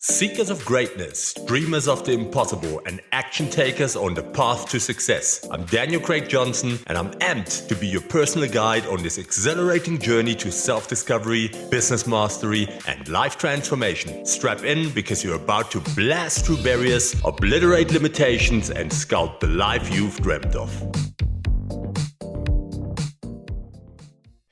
Seekers of greatness, dreamers of the impossible, and action takers on the path to success. I'm Daniel Craig Johnson, and I'm amped to be your personal guide on this exhilarating journey to self-discovery, business mastery, and life transformation. Strap in because you're about to blast through barriers, obliterate limitations, and sculpt the life you've dreamt of.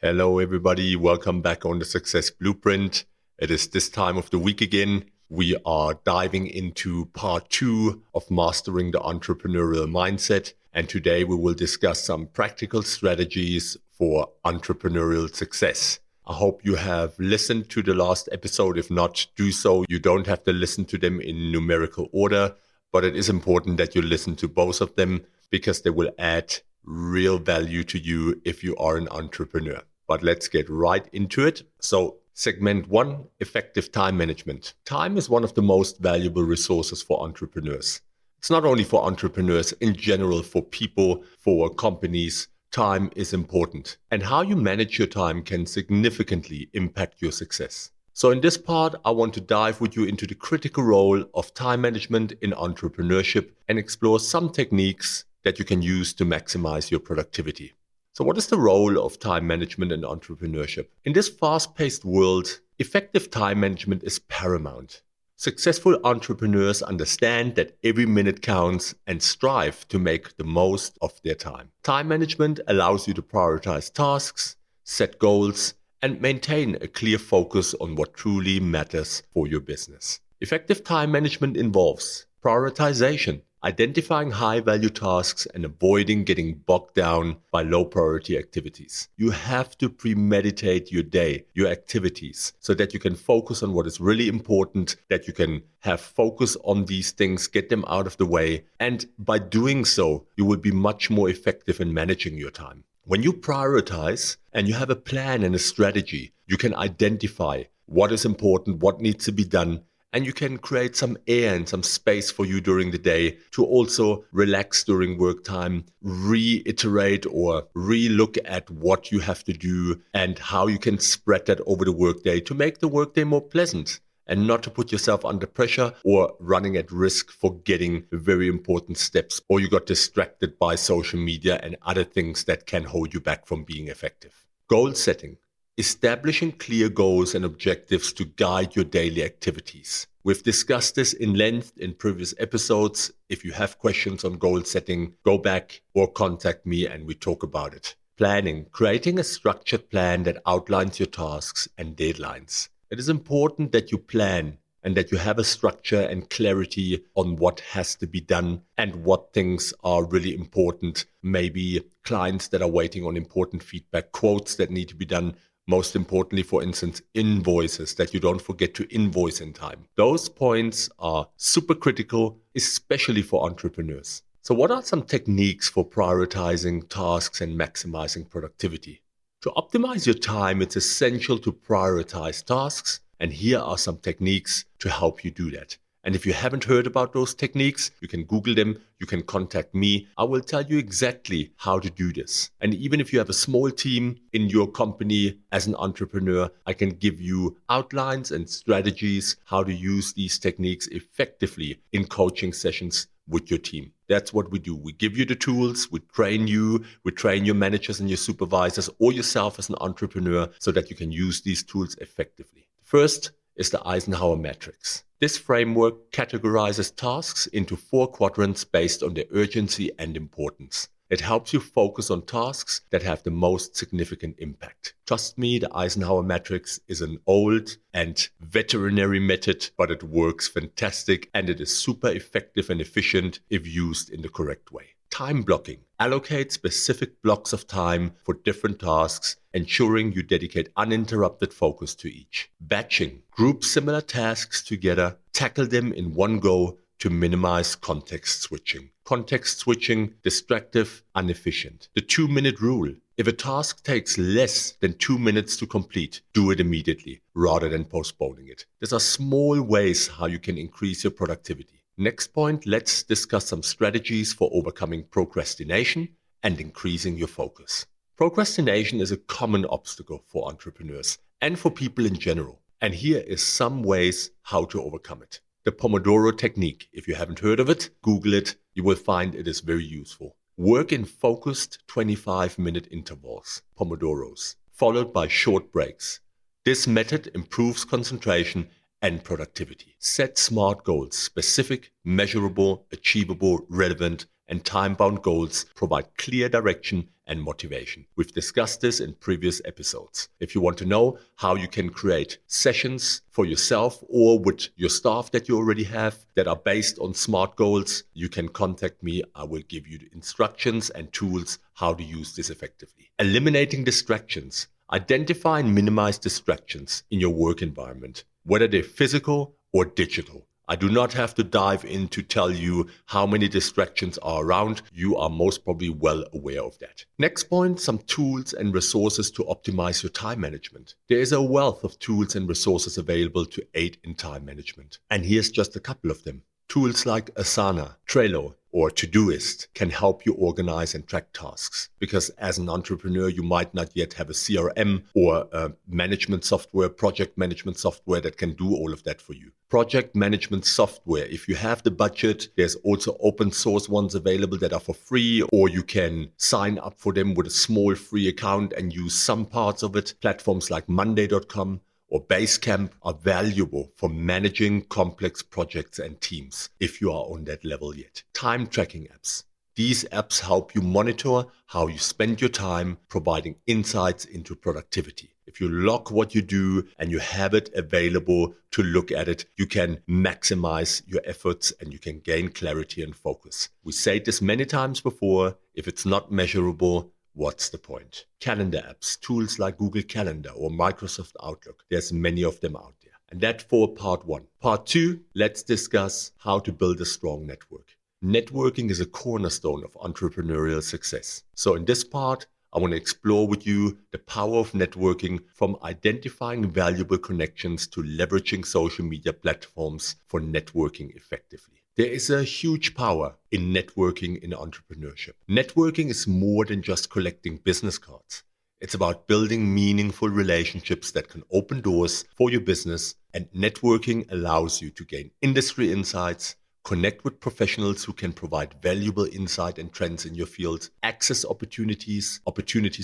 Hello, everybody. Welcome back on the Success Blueprint. It is this time of the week again. We are diving into part 2 of mastering the entrepreneurial mindset. And today we will discuss some practical strategies for entrepreneurial success. I hope you have listened to the last episode. If not, do so. You don't have to listen to them in numerical order, but it is important that you listen to both of them because they will add real value to you if you are an entrepreneur. But let's get right into it. So, Segment 1, effective time management. Time is one of the most valuable resources for entrepreneurs. It's not only for entrepreneurs, in general, for people, for companies, time is important. And how you manage your time can significantly impact your success. So in this part, I want to dive with you into the critical role of time management in entrepreneurship and explore some techniques that you can use to maximize your productivity. So what is the role of time management in entrepreneurship? In this fast-paced world, effective time management is paramount. Successful entrepreneurs understand that every minute counts and strive to make the most of their time. Time management allows you to prioritize tasks, set goals, and maintain a clear focus on what truly matters for your business. Effective time management involves prioritization, identifying high-value tasks and avoiding getting bogged down by low-priority activities. You have to premeditate your day, your activities, so that you can focus on what is really important, that you can have focus on these things, get them out of the way. And by doing so, you will be much more effective in managing your time. When you prioritize and you have a plan and a strategy, you can identify what is important, what needs to be done, and you can create some air and some space for you during the day to also relax during work time, reiterate or re-look at what you have to do and how you can spread that over the workday to make the workday more pleasant and not to put yourself under pressure or running at risk forgetting very important steps, or you got distracted by social media and other things that can hold you back from being effective. Goal setting. Establishing clear goals and objectives to guide your daily activities. We've discussed this in length in previous episodes. If you have questions on goal setting, go back or contact me and we talk about it. Planning. Creating a structured plan that outlines your tasks and deadlines. It is important that you plan and that you have a structure and clarity on what has to be done and what things are really important. Maybe clients that are waiting on important feedback, quotes that need to be done. Most importantly, for instance, invoices, that you don't forget to invoice in time. Those points are super critical, especially for entrepreneurs. So what are some techniques for prioritizing tasks and maximizing productivity? To optimize your time, it's essential to prioritize tasks, and here are some techniques to help you do that. And if you haven't heard about those techniques, you can Google them, you can contact me. I will tell you exactly how to do this. And even if you have a small team in your company as an entrepreneur, I can give you outlines and strategies how to use these techniques effectively in coaching sessions with your team. That's what we do. We give you the tools, we train your managers and your supervisors or yourself as an entrepreneur so that you can use these tools effectively. First is the Eisenhower matrix. This framework categorizes tasks into 4 quadrants based on their urgency and importance. It helps you focus on tasks that have the most significant impact. Trust me, the Eisenhower matrix is an old and veterinary method, but it works fantastic and it is super effective and efficient if used in the correct way. Time blocking. Allocate specific blocks of time for different tasks, ensuring you dedicate uninterrupted focus to each. Batching. Group similar tasks together, tackle them in one go to minimize context switching. Context switching, distractive, inefficient. The 2-minute rule. If a task takes less than 2 minutes to complete, do it immediately rather than postponing it. These are small ways how you can increase your productivity. Next point, let's discuss some strategies for overcoming procrastination and increasing your focus. Procrastination is a common obstacle for entrepreneurs and for people in general. And here is some ways how to overcome it. The Pomodoro technique, if you haven't heard of it, Google it. You will find it is very useful. Work in focused 25-minute intervals, Pomodoros, followed by short breaks. This method improves concentration and productivity. Set SMART goals: specific, measurable, achievable, relevant, and time-bound goals provide clear direction and motivation. We've discussed this in previous episodes. If you want to know how you can create sessions for yourself or with your staff that you already have that are based on SMART goals, you can contact me. I will give you the instructions and tools how to use this effectively. Eliminating distractions. Identify and minimize distractions in your work environment, whether they're physical or digital. I do not have to dive in to tell you how many distractions are around. You are most probably well aware of that. Next point, some tools and resources to optimize your time management. There is a wealth of tools and resources available to aid in time management. And here's just a couple of them. Tools like Asana, Trello, or Todoist can help you organize and track tasks. Because as an entrepreneur, you might not yet have a CRM or a management software, project management software that can do all of that for you. Project management software, if you have the budget, there's also open source ones available that are for free, or you can sign up for them with a small free account and use some parts of it. Platforms like Monday.com or Basecamp are valuable for managing complex projects and teams if you are on that level yet. Time tracking apps. These apps help you monitor how you spend your time, providing insights into productivity. If you log what you do and you have it available to look at it, you can maximize your efforts and you can gain clarity and focus. We said this many times before, if it's not measurable, what's the point? Calendar apps, tools like Google Calendar or Microsoft Outlook. There's many of them out there. And that for part one. Part two, let's discuss how to build a strong network. Networking is a cornerstone of entrepreneurial success. So in this part, I want to explore with you the power of networking, from identifying valuable connections to leveraging social media platforms for networking effectively. There is a huge power in networking in entrepreneurship. Networking is more than just collecting business cards. It's about building meaningful relationships that can open doors for your business, and networking allows you to gain industry insights, connect with professionals who can provide valuable insight and trends in your field, access opportunities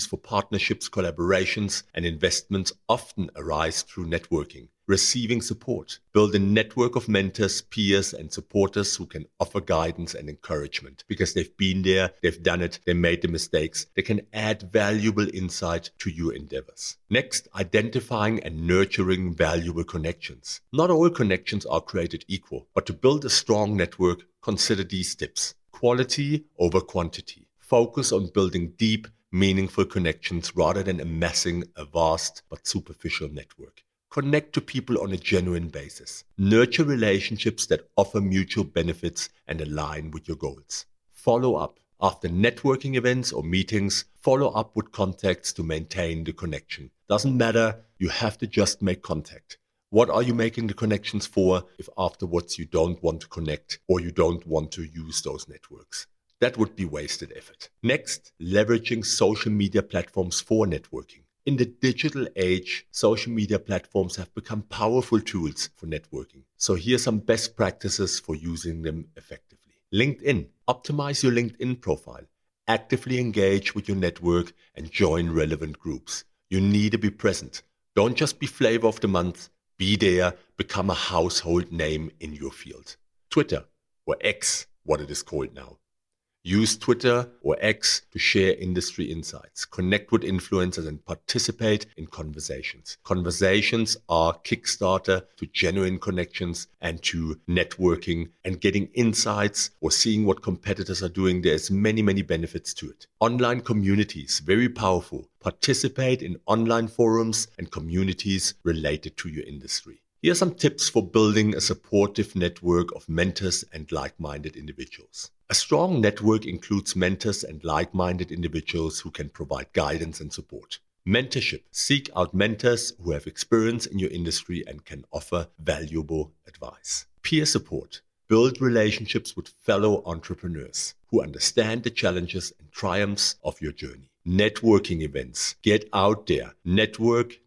for partnerships, collaborations, and investments often arise through networking. Receiving support. Build a network of mentors, peers, and supporters who can offer guidance and encouragement because they've been there, they've done it, they made the mistakes. They can add valuable insight to your endeavors. Next, identifying and nurturing valuable connections. Not all connections are created equal, but to build a strong network, consider these tips. Quality over quantity. Focus on building deep, meaningful connections rather than amassing a vast but superficial network. Connect to people on a genuine basis. Nurture relationships that offer mutual benefits and align with your goals. Follow up. After networking events or meetings, follow up with contacts to maintain the connection. Doesn't matter, you have to just make contact. What are you making the connections for if afterwards you don't want to connect or you don't want to use those networks? That would be wasted effort. Next, leveraging social media platforms for networking. In the digital age, social media platforms have become powerful tools for networking. So here are some best practices for using them effectively. LinkedIn. Optimize your LinkedIn profile. Actively engage with your network and join relevant groups. You need to be present. Don't just be flavor of the month. Be there. Become a household name in your field. Twitter, or X, what it is called now. Use Twitter or X to share industry insights, connect with influencers, and participate in conversations. Conversations are Kickstarter to genuine connections and to networking and getting insights or seeing what competitors are doing. There's many benefits to it. Online communities, very powerful. Participate in online forums and communities related to your industry. Here are some tips for building a supportive network of mentors and like-minded individuals. A strong network includes mentors and like-minded individuals who can provide guidance and support. Mentorship. Seek out mentors who have experience in your industry and can offer valuable advice. Peer support. Build relationships with fellow entrepreneurs who understand the challenges and triumphs of your journey. Networking events. Get out there. Network,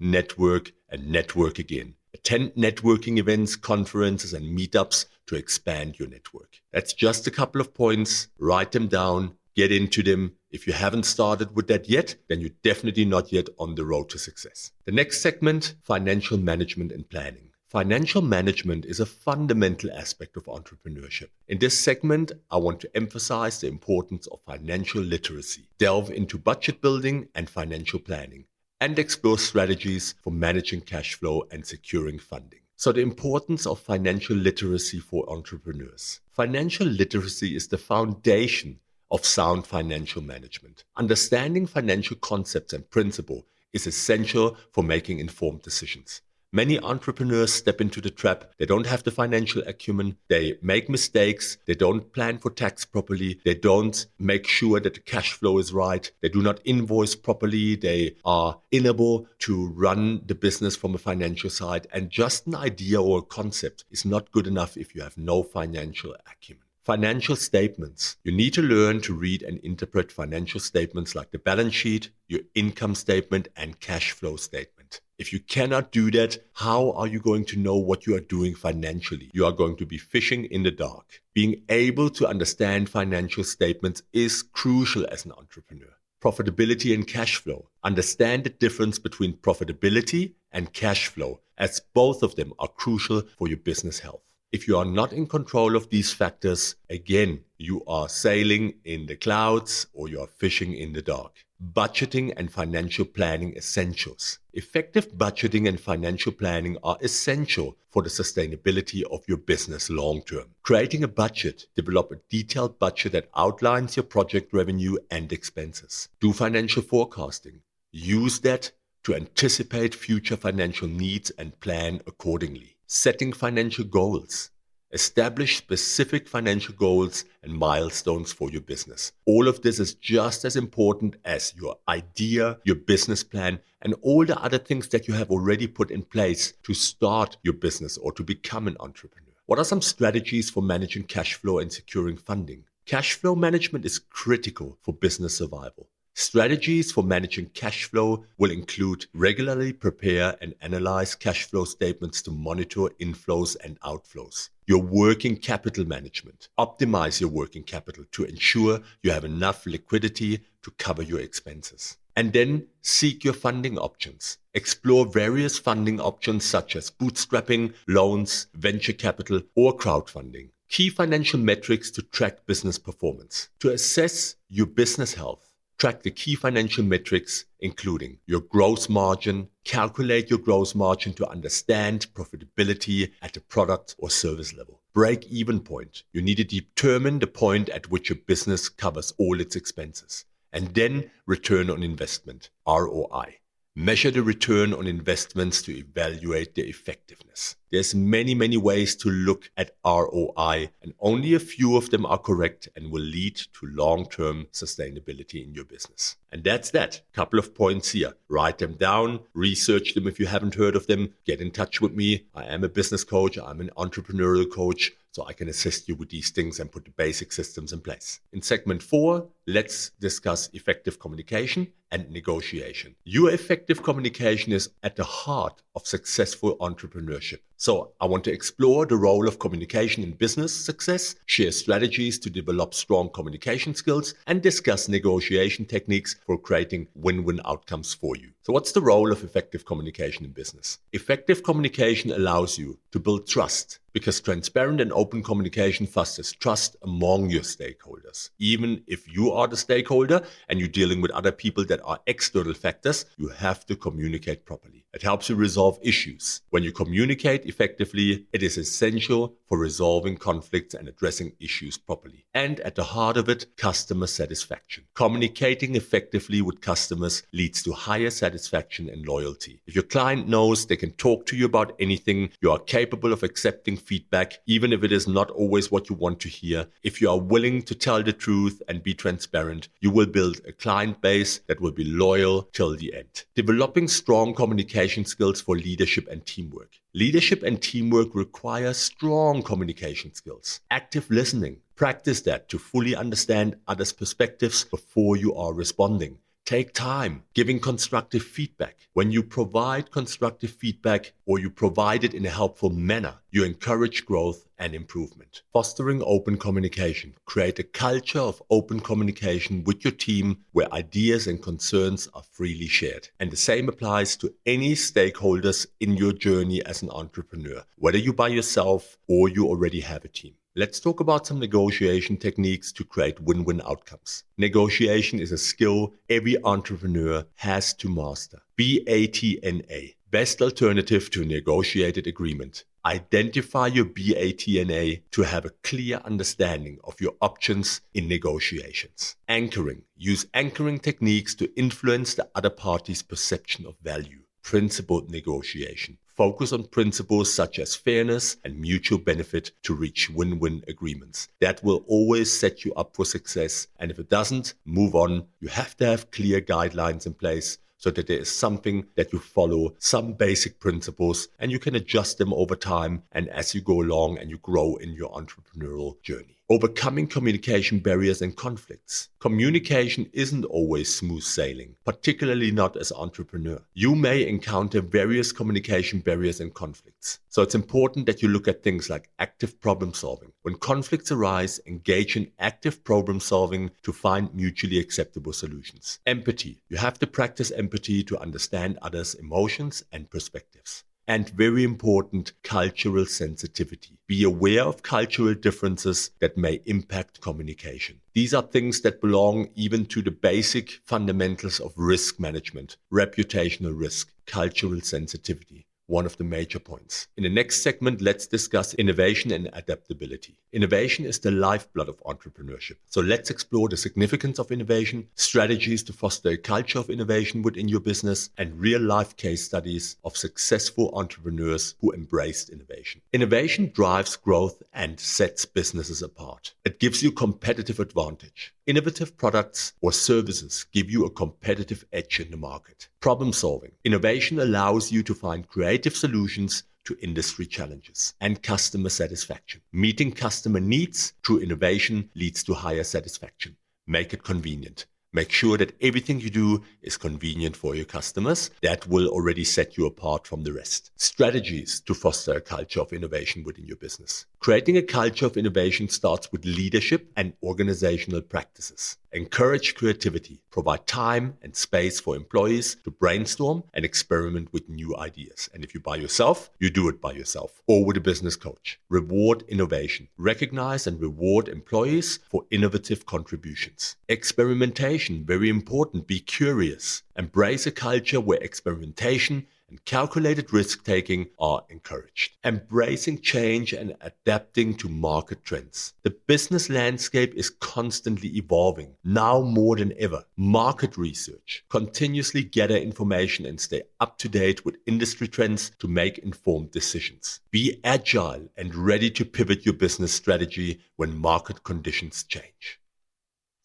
and network again. Attend networking events, conferences, and meetups to expand your network. That's just a couple of points. Write them down, get into them. If you haven't started with that yet, then you're definitely not yet on the road to success. The next segment, financial management and planning. Financial management is a fundamental aspect of entrepreneurship. In this segment, I want to emphasize the importance of financial literacy, delve into budget building and financial planning, and explore strategies for managing cash flow and securing funding. So the importance of financial literacy for entrepreneurs. Financial literacy is the foundation of sound financial management. Understanding financial concepts and principles is essential for making informed decisions. Many entrepreneurs step into the trap. They don't have the financial acumen. They make mistakes. They don't plan for tax properly. They don't make sure that the cash flow is right. They do not invoice properly. They are unable to run the business from a financial side. And just an idea or a concept is not good enough if you have no financial acumen. Financial statements. You need to learn to read and interpret financial statements like the balance sheet, your income statement, and cash flow statement. If you cannot do that, how are you going to know what you are doing financially? You are going to be fishing in the dark. Being able to understand financial statements is crucial as an entrepreneur. Profitability and cash flow. Understand the difference between profitability and cash flow, as both of them are crucial for your business health. If you are not in control of these factors, again, you are sailing in the clouds or you are fishing in the dark. Budgeting and financial planning essentials. Effective budgeting and financial planning are essential for the sustainability of your business long term. Creating a budget. Develop a detailed budget that outlines your project revenue and expenses. Do financial forecasting. Use that to anticipate future financial needs and plan accordingly. Setting financial goals. Establish specific financial goals and milestones for your business. All of this is just as important as your idea, your business plan, and all the other things that you have already put in place to start your business or to become an entrepreneur. What are some strategies for managing cash flow and securing funding? Cash flow management is critical for business survival. Strategies for managing cash flow will include regularly prepare and analyze cash flow statements to monitor inflows and outflows. Your working capital management. Optimize your working capital to ensure you have enough liquidity to cover your expenses. And then seek your funding options. Explore various funding options such as bootstrapping, loans, venture capital, or crowdfunding. Key financial metrics to track business performance. To assess your business health, track the key financial metrics, including your gross margin. Calculate your gross margin to understand profitability at a product or service level. Break-even point. You need to determine the point at which your business covers all its expenses. And then return on investment, ROI. Measure the return on investments to evaluate their effectiveness. There's many ways to look at ROI, and only a few of them are correct and will lead to long-term sustainability in your business. And that's that. Couple of points here. Write them down, research them if you haven't heard of them. Get in touch with me. I am a business coach. I'm an entrepreneurial coach, so I can assist you with these things and put the basic systems in place. In segment 4, let's discuss effective communication and negotiation. Your effective communication is at the heart of successful entrepreneurship. So I want to explore the role of communication in business success, share strategies to develop strong communication skills, and discuss negotiation techniques for creating win-win outcomes for you. So what's the role of effective communication in business? Effective communication allows you to build trust, because transparent and open communication fosters trust among your stakeholders. Even if you are the stakeholder and you're dealing with other people that are external factors, you have to communicate properly. It helps you resolve issues. When you communicate effectively, it is essential for resolving conflicts and addressing issues properly. And at the heart of it, customer satisfaction. Communicating effectively with customers leads to higher satisfaction and loyalty. If your client knows they can talk to you about anything, you are capable of accepting feedback, even if it is not always what you want to hear. If you are willing to tell the truth and be transparent, you will build a client base that will be loyal till the end. Developing strong communication skills for leadership and teamwork. Leadership and teamwork require strong communication skills. Active listening. Practice that to fully understand others' perspectives before you are responding. Take time giving constructive feedback. When you provide constructive feedback or you provide it in a helpful manner, you encourage growth and improvement. Fostering open communication. Create a culture of open communication with your team where ideas and concerns are freely shared. And the same applies to any stakeholders in your journey as an entrepreneur, whether you're by yourself or you already have a team. Let's talk about some negotiation techniques to create win-win outcomes. Negotiation is a skill every entrepreneur has to master. BATNA, best alternative to a negotiated agreement. Identify your BATNA to have a clear understanding of your options in negotiations. Anchoring. Use anchoring techniques to influence the other party's perception of value. Principled negotiation. Focus on principles such as fairness and mutual benefit to reach win-win agreements. That will always set you up for success. And if it doesn't, move on. You have to have clear guidelines in place so that there is something that you follow, some basic principles, and you can adjust them over time and as you go along and you grow in your entrepreneurial journey. Overcoming communication barriers and conflicts. Communication isn't always smooth sailing, particularly not as an entrepreneur. You may encounter various communication barriers and conflicts. So it's important that you look at things like active problem solving. When conflicts arise, engage in active problem solving to find mutually acceptable solutions. Empathy. You have to practice empathy to understand others' emotions and perspectives. And very important, cultural sensitivity. Be aware of cultural differences that may impact communication. These are things that belong even to the basic fundamentals of risk management, reputational risk, cultural sensitivity. One of the major points. In the next segment, let's discuss innovation and adaptability. Innovation is the lifeblood of entrepreneurship. So let's explore the significance of innovation, strategies to foster a culture of innovation within your business, and real-life case studies of successful entrepreneurs who embraced innovation. Innovation drives growth and sets businesses apart. It gives you competitive advantage. Innovative products or services give you a competitive edge in the market. Problem solving. Innovation allows you to find creative solutions to industry challenges. And customer satisfaction. Meeting customer needs through innovation leads to higher satisfaction. Make it convenient. Make sure that everything you do is convenient for your customers. That will already set you apart from the rest. Strategies to foster a culture of innovation within your business. Creating a culture of innovation starts with leadership and organizational practices. Encourage creativity. Provide time and space for employees to brainstorm and experiment with new ideas. And if you're by yourself, you do it by yourself or with a business coach. Reward innovation. Recognize and reward employees for innovative contributions. Experimentation, very important. Be curious. Embrace a culture where experimentation and calculated risk-taking are encouraged. Embracing change and adapting to market trends. The business landscape is constantly evolving, now more than ever. Market research. Continuously gather information and stay up to date with industry trends to make informed decisions. Be agile and ready to pivot your business strategy when market conditions change.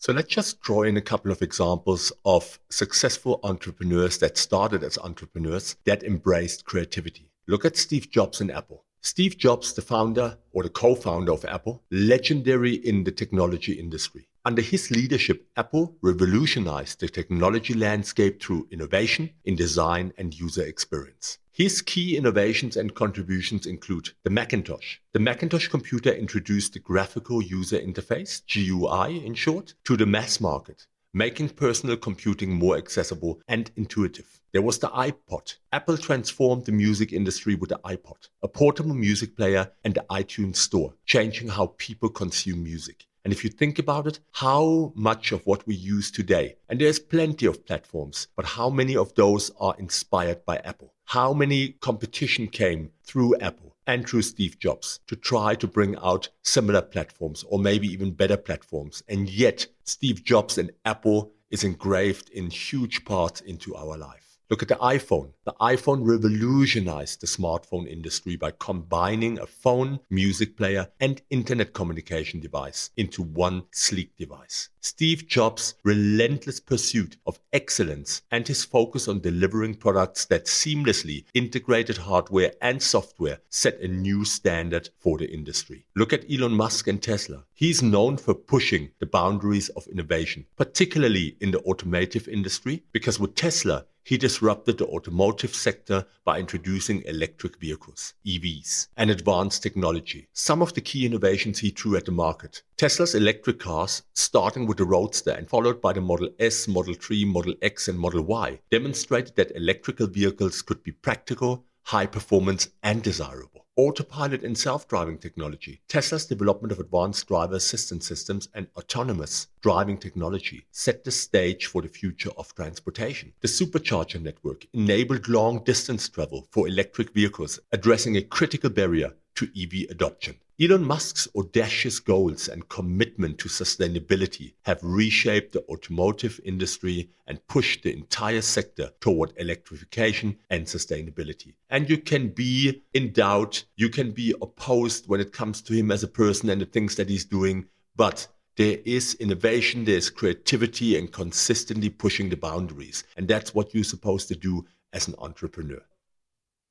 So let's just draw in a couple of examples of successful entrepreneurs that started as entrepreneurs that embraced creativity. Look at Steve Jobs and Apple. Steve Jobs, the founder or the co-founder of Apple, legendary in the technology industry. Under his leadership, Apple revolutionized the technology landscape through innovation in design and user experience. His key innovations and contributions include the Macintosh. The Macintosh computer introduced the graphical user interface, GUI in short, to the mass market, making personal computing more accessible and intuitive. There was the iPod. Apple transformed the music industry with the iPod, a portable music player, and the iTunes Store, changing how people consume music. And if you think about it, how much of what we use today, and there's plenty of platforms, but how many of those are inspired by Apple? How many competition came through Apple and through Steve Jobs to try to bring out similar platforms or maybe even better platforms? And yet Steve Jobs and Apple is engraved in huge parts into our life. Look at the iPhone. The iPhone revolutionized the smartphone industry by combining a phone, music player, and internet communication device into one sleek device. Steve Jobs' relentless pursuit of excellence and his focus on delivering products that seamlessly integrated hardware and software set a new standard for the industry. Look at Elon Musk and Tesla. He's known for pushing the boundaries of innovation, particularly in the automotive industry, because with Tesla, he disrupted the automotive sector by introducing electric vehicles, EVs, and advanced technology. Some of the key innovations he threw at the market. Tesla's electric cars, starting with the Roadster and followed by the Model S, Model 3, Model X, and Model Y, demonstrated that electrical vehicles could be practical, high performance, and desirable. Autopilot and self-driving technology. Tesla's development of advanced driver assistance systems and autonomous driving technology set the stage for the future of transportation. The supercharger network enabled long-distance travel for electric vehicles, addressing a critical barrier to EV adoption. Elon Musk's audacious goals and commitment to sustainability have reshaped the automotive industry and pushed the entire sector toward electrification and sustainability. And you can be in doubt, you can be opposed when it comes to him as a person and the things that he's doing, but there is innovation, there's creativity, and consistently pushing the boundaries. And that's what you're supposed to do as an entrepreneur.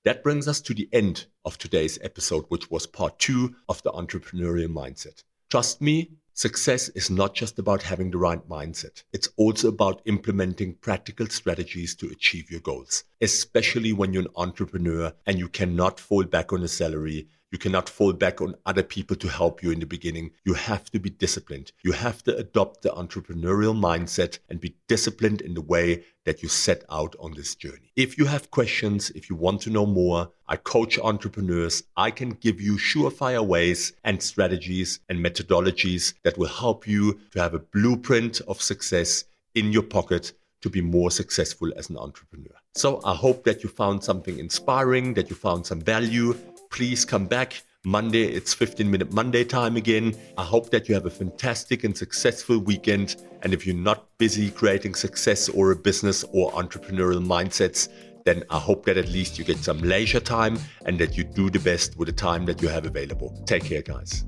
That brings us to the end of today's episode, which was part 2 of the entrepreneurial mindset. Trust me, success is not just about having the right mindset. It's also about implementing practical strategies to achieve your goals, especially when you're an entrepreneur and you cannot fall back on a salary. You cannot fall back on other people to help you in the beginning. You have to be disciplined. You have to adopt the entrepreneurial mindset and be disciplined in the way that you set out on this journey. If you have questions, if you want to know more, I coach entrepreneurs. I can give you surefire ways and strategies and methodologies that will help you to have a blueprint of success in your pocket to be more successful as an entrepreneur. So I hope that you found something inspiring, that you found some value. Please come back. Monday, it's 15-minute Monday time again. I hope that you have a fantastic and successful weekend. And if you're not busy creating success or a business or entrepreneurial mindsets, then I hope that at least you get some leisure time and that you do the best with the time that you have available. Take care, guys.